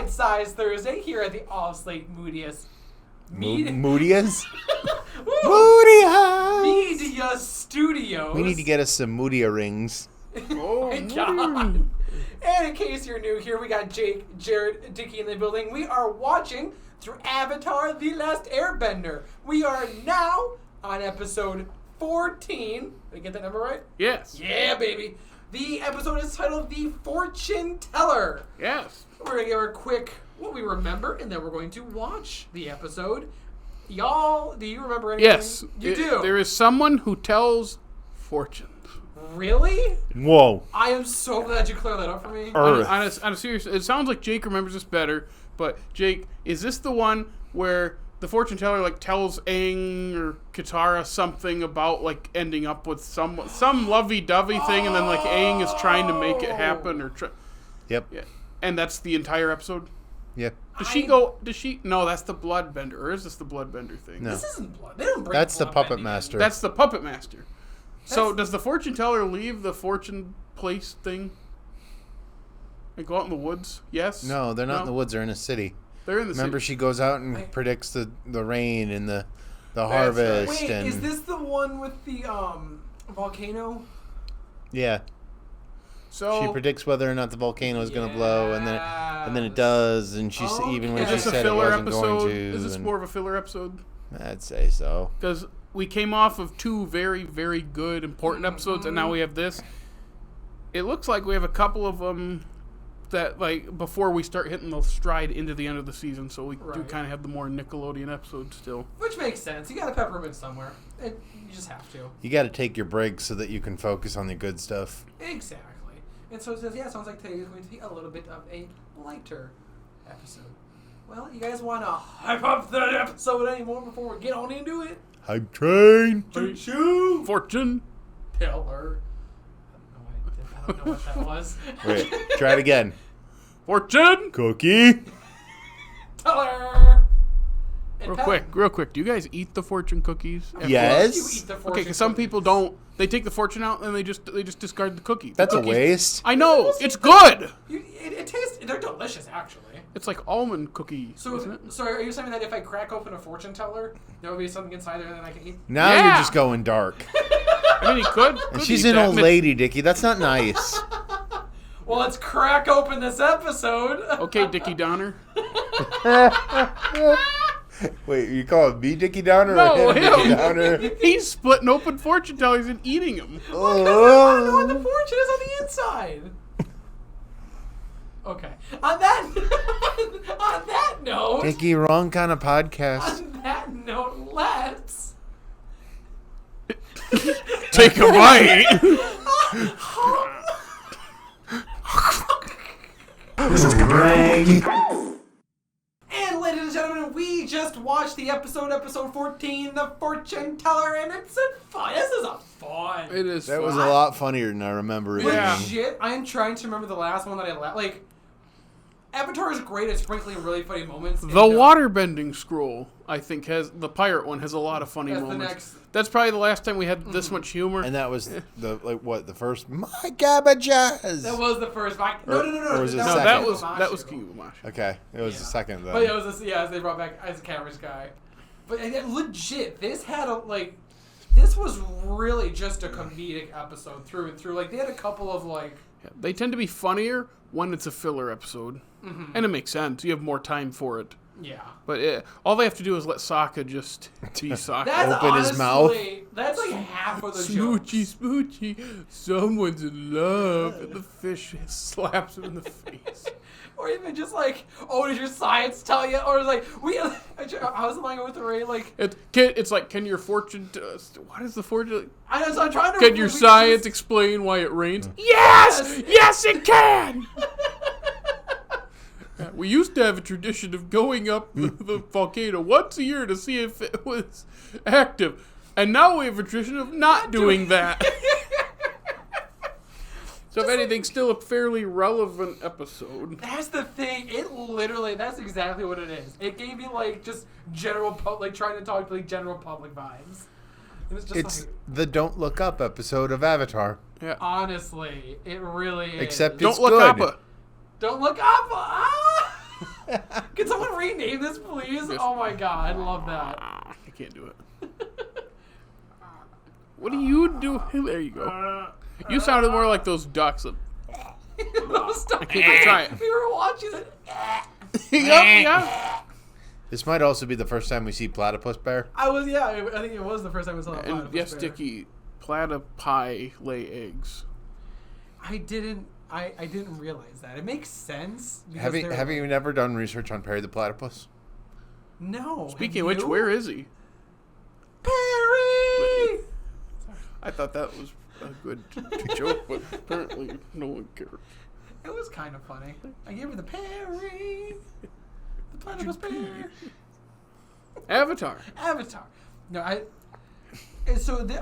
bite-sized Thursday here at the All Slate Moodiest. Moodiest? Moodiest! Media Studios. We need to get us some Moodia rings. Oh my God. And in case you're new here, we got Jake, Jared, Dickey in the building. We are watching through Avatar: The Last Airbender. We are now on episode 14. Did I get that number right? Yes. Yeah, baby. The episode is titled The Fortuneteller. Yes. We're going to give her a quick what we remember, and then we're going to watch the episode. Y'all, do you remember anything? Yes. You do? There is someone who tells fortunes. Really? Whoa. I am so glad you cleared that up for me. On a serious, it sounds like Jake remembers this better, but Jake, is this the one where the fortune teller like tells Aang or Katara something about like ending up with some lovey-dovey thing, and then like Aang is trying to make it happen or Yep. Yeah. And that's the entire episode? Yep. No, that's the bloodbender, or is this the bloodbender thing? No. This isn't blood. They don't bring That's the blood puppet bending master. That's the puppet master. So does the fortune teller leave the fortune place thing and go out in the woods? Yes? No, they're not in the woods. They're in a city. They're in the Remember, city. she goes out and predicts the rain and the harvest. Wait, and is this the one with the volcano? Yeah. So She predicts whether or not the volcano is going to blow, and then it does, and she's even when Is she this a said it filler wasn't episode? going to. Is this and more of a filler episode? I'd say so. Because we came off of two very, very good, important episodes, and now we have this. It looks like we have a couple of them that, like, before we start hitting the stride into the end of the season, so we do kind of have the more Nickelodeon episodes still. Which makes sense. You got to pepper them in somewhere. You just have to. You got to take your breaks so that you can focus on the good stuff. Exactly. And so it says, yeah, it sounds like today is going to be a little bit of a lighter episode. Well, you guys want to hype up that episode anymore before we get on into it? Hype train. Choo-choo! Fortune Teller. I don't know what that was. Wait, try it again. Fortune Cookie. Teller! And Real quick. Do you guys eat the fortune cookies? Yes. You eat the fortune Okay, because some cookies. people don't. They take the fortune out and they just discard the cookie. That's The a cookies- waste. I know. It's good. It tastes. They're delicious, actually. It's like almond cookie, So, isn't it? sorry, are you saying that if I crack open a fortune teller, there will be something inside there that I can eat? Now Yeah. you're just going dark. I mean, he could. And could she's eat an that. old lady, Dickie. That's not nice. Well, let's crack open this episode. Okay, Dickie Donner. Wait, you call it me Dickie Downer No, or him Dickie him. Downer? He's splitting open fortune tellers and eating them. I don't know what the fortune is on the inside. Okay. On that note. Dickie, wrong kind of podcast. On that note, let's Take a bite. This is Greg. And ladies and gentlemen, we just watched the episode 14, The Fortune Teller, and it's a fun. This is a fun. It is. That fun. was a lot funnier than I remember it Yeah. being. Legit, I am trying to remember the last one that I like. Avatar is great at sprinkling really funny moments. The waterbending scroll, I think, the pirate one has a lot of funny That's the moments. next- That's probably the last time we had this much humor. And that was the first my cabbages. That was the first. No. or was it no, second? that was King of Mashu. Okay, it was the second then. But yeah, it was as they brought back as a camera's guy. But legit, this had this was really just a comedic episode through and through. Like they had a couple of They tend to be funnier when it's a filler episode. And it makes sense. You have more time for it. yeah. But all they have to do is let Sokka just be Sokka. That's Open his mouth. That's like half of the joke. Smoochy, someone's in love. And the fish slaps him in the face. Or even just does your science tell you? Or I was lying with the Ray It's like, can your fortune... what is the fortune... I'm trying to... Can your science explain why it rains? Yes! Yes, it can! We used to have a tradition of going up the volcano once a year to see if it was active. And now we have a tradition of not doing that. So if anything, still a fairly relevant episode. That's the thing. That's exactly what it is. It gave me just general trying to talk to general public vibes. And It's the Don't Look Up episode of Avatar. Yeah. Honestly, it really is. Except Don't it's look good. up. Don't look up. Ah! Can someone rename this, please? Oh my god, I love that. I can't do it. What do you do? There you go. You sounded more like those ducks. Those I can't try it. We were watching it. Yep. This might also be the first time we see platypus bear. I think it was the first time we saw that. And yes, Dickey, platypi lay eggs. I didn't realize that. It makes sense. Have you never done research on Perry the platypus? No. Speaking of which, where is he? Perry? I thought that was a good joke, but apparently no one cares. It was kind of funny. I gave her the Perry. The platypus bear. Avatar. No,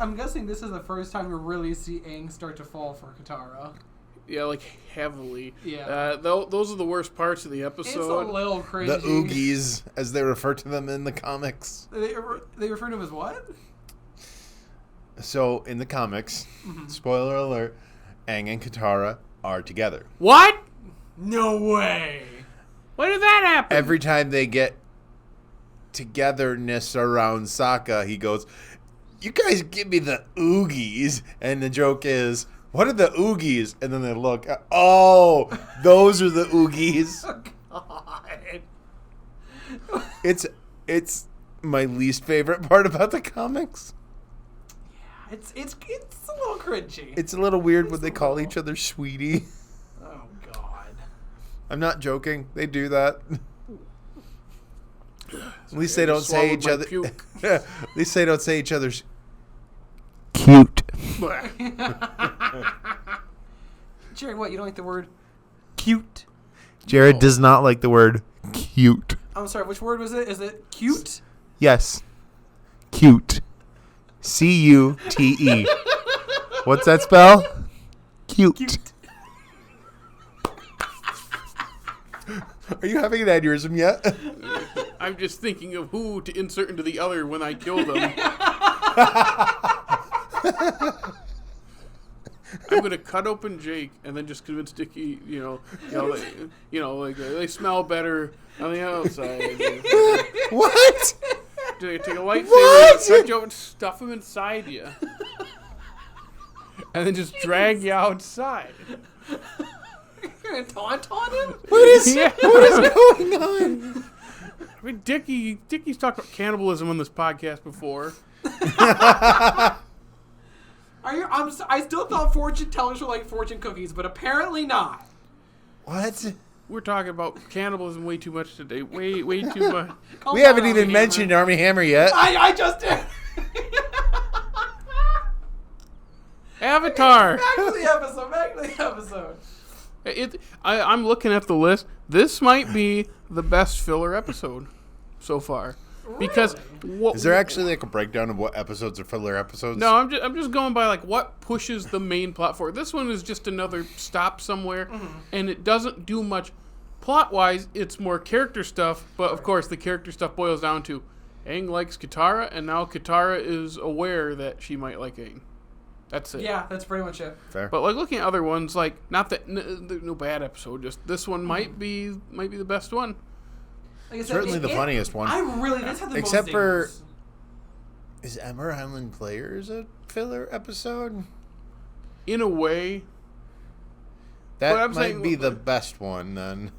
I'm guessing this is the first time we really see Aang start to fall for Katara. Yeah, like heavily. Yeah. Those are the worst parts of the episode. It's a little cringy. The Oogies, as they refer to them in the comics. They refer to them as what? So, in the comics, spoiler alert, Aang and Katara are together. What? No way. When did that happen? Every time they get togetherness around Sokka, he goes, "You guys give me the Oogies." And the joke is, "What are the Oogies?" And then they look, "Oh, those are the Oogies." Oh, God. It's my least favorite part about the comics. Yeah, it's a little cringy. It's a little weird when they call each other sweetie. Oh God. I'm not joking. They do that. At least they don't say each other. At least they don't say each other's cute. Jared, what? You don't like the word Cute. Jared does not like the word cute. I'm sorry, which word was it? Is it cute? Yes. Cute. C-U-T-E. What's that spell? Cute. Are you having an aneurysm yet? I'm just thinking of who to insert into the other when I kill them. I'm gonna cut open Jake and then just convince Dickey, they smell better on the outside. What? Take a lightsaber, cut you open, stuff him inside you, and then just drag you outside. You're gonna taunt on him? What is going on? I mean, Dickey's talked about cannibalism on this podcast before. I still thought fortune tellers were like fortune cookies, but apparently not. What? We're talking about cannibalism way too much today. Way too much. We haven't even mentioned Army Hammer yet. I just did. Avatar. Back to the episode. I'm looking at the list. This might be the best filler episode so far. Really? Because Is there actually like a breakdown of what episodes are filler episodes? No, I'm just going by like what pushes the main plot forward. This one is just another stop somewhere, and it doesn't do much plot-wise. It's more character stuff, but of course the character stuff boils down to Aang likes Katara, and now Katara is aware that she might like Aang. That's it. Yeah, that's pretty much it. Fair. But like looking at other ones, like not that no bad episode, just this one might be the best one. Like I said, Certainly the funniest one. That's had the Except most for- zingers. Is Ember Island Players a filler episode? In a way, That But I'm might saying- be the best one then.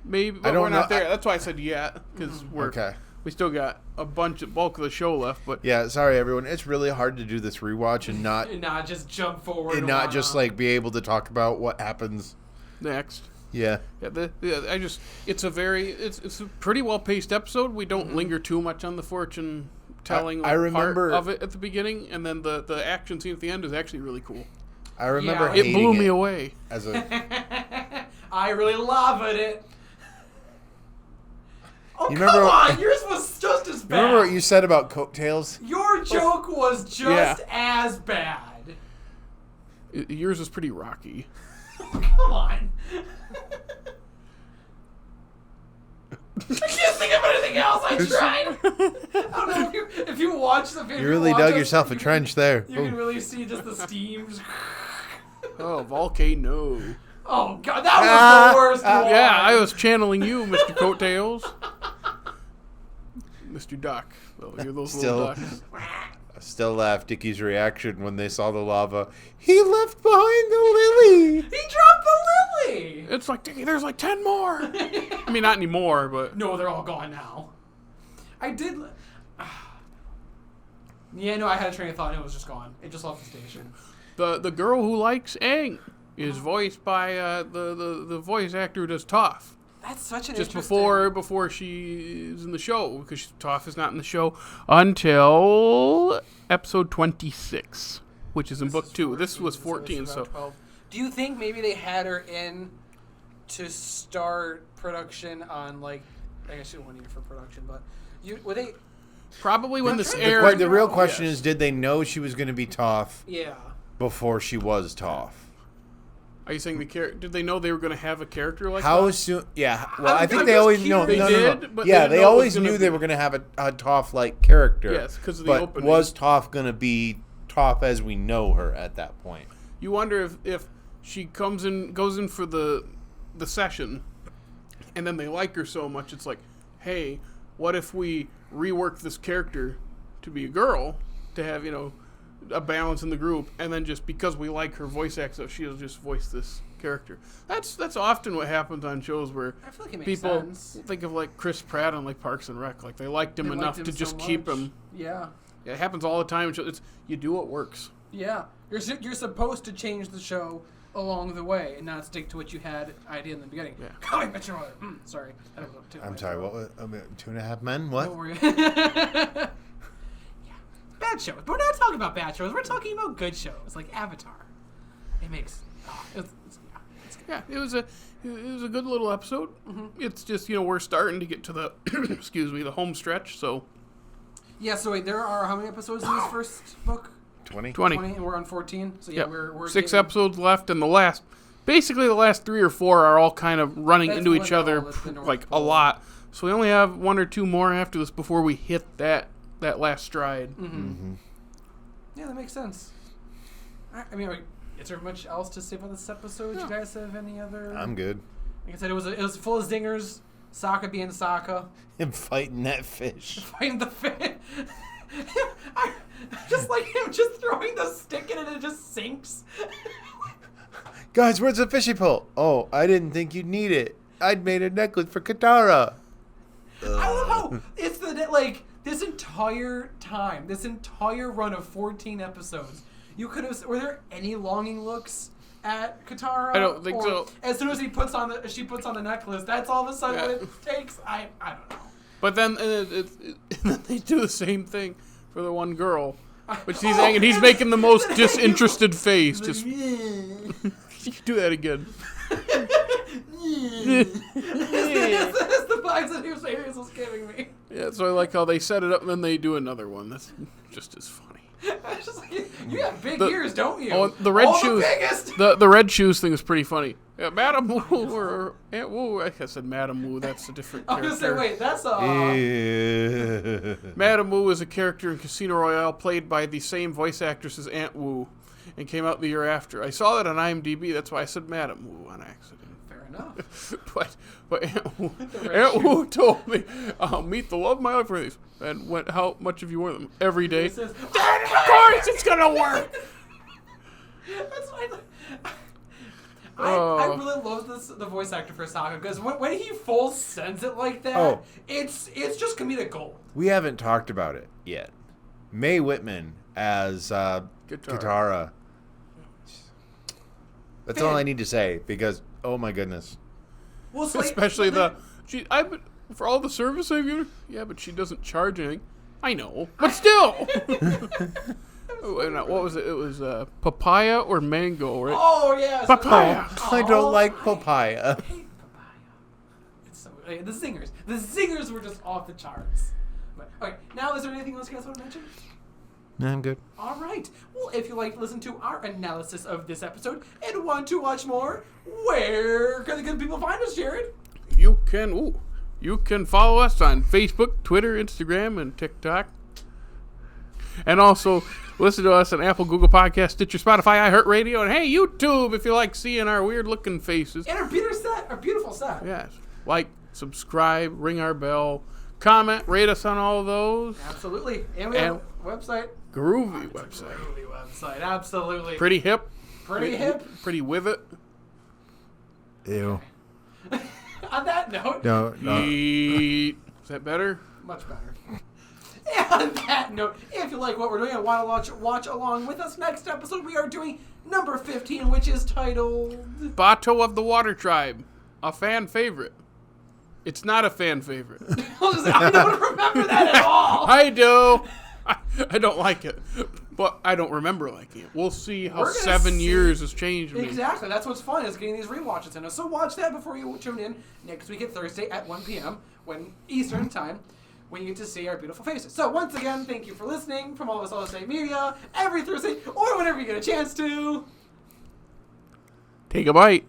maybe, but I don't we're not know. there. That's why I said yeah, because we still got a bulk of the show left. But Yeah, sorry everyone. It's really hard to do this rewatch and not And not just jump forward. and not just like be able to talk about what happens. next. Yeah. It's a pretty well paced episode. We don't linger too much on the fortune telling I remember- part of it at the beginning, and then the action scene at the end is actually really cool. I remember Yeah. It hating blew me away. as a I really loved it. Oh, You come remember- on! Yours was just as bad. Remember what you said about coattails? Your joke was just as bad. Yours was pretty rocky. Come on. I can't think of anything else. I tried. I don't know if you watch the video. You really dug yourself a trench there. You can really see just the steam. Oh, volcano. Oh, God, that was the worst one. Yeah, I was channeling you, Mr. Coattails. Mr. Duck. Oh, you're those little ducks. I still laugh Dickie's reaction when they saw the lava. He left behind the lily. He dropped the lily. It's like, Dickie, there's like 10 more. I mean, not anymore, but... No, they're all gone now. I did... Yeah, no, I had a train of thought and it was just gone. It just left the station. The girl who likes Aang is voiced by the voice actor who does Toph. That's such an Just interesting... before she's in the show, because Toph is not in the show until episode 26, which is in book 2. This was 14, so... 12. Do you think maybe they had her in to start production on, like... I guess she wouldn't need it for production, but... Were they... Probably when this aired... The real question is, did they know she was going to be Toph Yeah. before she was Toph? Are you saying did they know they were going to have a character like How that? soon? Yeah. Well, I think I'm they just always know. They No. did, but Yeah, they they know it was always gonna knew be- they were going to have a Toph-like character. Yes, because of the but opening. was Toph going to be Toph as we know her at that point? You wonder if she goes in for the session, and then they like her so much, it's like, hey, what if we rework this character to be a girl, to have, a balance in the group, and then just because we like her voice act, so she'll just voice this character. That's often what happens on shows where I feel like it makes people sense. think of like Chris Pratt on like Parks and Rec, like they liked him enough to just keep him. Yeah. Yeah, it happens all the time. You do what works. Yeah. You're supposed to change the show along the way and not stick to what you had idea in the beginning. Yeah. How I Met Your Mother. Sorry. I don't know. I'm sorry, what was 2.5 Men? What? Don't worry. Yeah. Bad shows. But we're not talking about bad shows. We're talking about good shows like Avatar. It makes... Yeah, it was a good little episode. Mm-hmm. It's just, we're starting to get to the the home stretch, so... Yeah, so wait, there are how many episodes in this first book? 20? 20. And we're on 14. So yeah, Yep. we're 6 getting... episodes left, and the last 3 or 4 are all kind of running That's into what each they're other all, that's the North like a Pole. lot. So we only have 1 or 2 more after this before we hit that last stride. Mm-hmm. Yeah, that makes sense. I mean, is there much else to say about this episode? Do you guys have any other... I'm good. Like I said, it was full of zingers. Sokka being Sokka. Him fighting that fish. Fighting the fish. I just like him just throwing the stick in it and it just sinks. Guys, where's the fishing pole? Oh, I didn't think you'd need it. I'd made a necklace for Katara. I love how it's this entire time, this entire run of 14 episodes, you could have... Were there any longing looks at Katara? I don't think so. As soon as she puts on the necklace, that's all of a sudden what it takes. I don't know. But then then they do the same thing for the one girl. But she's hanging, he's making the most disinterested face. Just you can do that again. That's the vibes that he was giving me. Yeah, so I like how they set it up and then they do another one. That's just as funny. I was just like, you have big ears, don't you? Oh, the red shoes. The biggest. The red shoes thing is pretty funny. Yeah, Madam Wu or Aunt Wu. I said Madam Wu. That's a different I was character. gonna say, wait, that's Madam Wu is a character in Casino Royale played by the same voice actress as Aunt Wu, and came out the year after. I saw that on IMDb. That's why I said Madam Wu on accident. Fair enough. But Aunt Wu told me, I'll meet the love of my life for these. And how much have you worn them? Every day. Says, Of course it's gonna work. That's why I really love the voice actor for Sokka because when he full sends it like that, it's just comedic gold. We haven't talked about it yet. Mae Whitman as Katara. That's all I need to say because oh my goodness. Well, Slate, Especially for all the service I've given her. Yeah, but she doesn't charge anything. I know, but still. What was it? It was papaya or mango, right? Oh yeah, Papaya. I don't like papaya. I hate papaya. It's so the zingers. The zingers were just off the charts. But okay, now is there anything else you guys want to mention? No, I'm good. All right. Well, if you like to listen to our analysis of this episode and want to watch more, where can the good people find us, Jared? You can follow us on Facebook, Twitter, Instagram, and TikTok. And also, listen to us on Apple, Google Podcasts, Stitcher, Spotify, iHeartRadio, and hey, YouTube, if you like seeing our weird-looking faces. And our beautiful set. Yes. Like, subscribe, ring our bell, comment, rate us on all of those. Absolutely. And we have a website. Groovy website. Groovy website. Absolutely. Pretty hip. Pretty hip. Pretty with it. Ew. On that note. No. Is that better? Much better. And on that note, if you like what we're doing and want to watch along with us, next episode we are doing number 15, which is titled... Bato of the Water Tribe. A fan favorite. It's not a fan favorite. I don't remember that at all. I do. I don't like it. But I don't remember liking it. We'll see how 7 years has changed me. Exactly. That's what's fun, is getting these rewatches in us. So watch that before you tune in next week at Thursday at 1 p.m. when Eastern time, when you get to see our beautiful faces. So once again, thank you for listening from all of us on Slate Media every Thursday or whenever you get a chance to. Take a bite.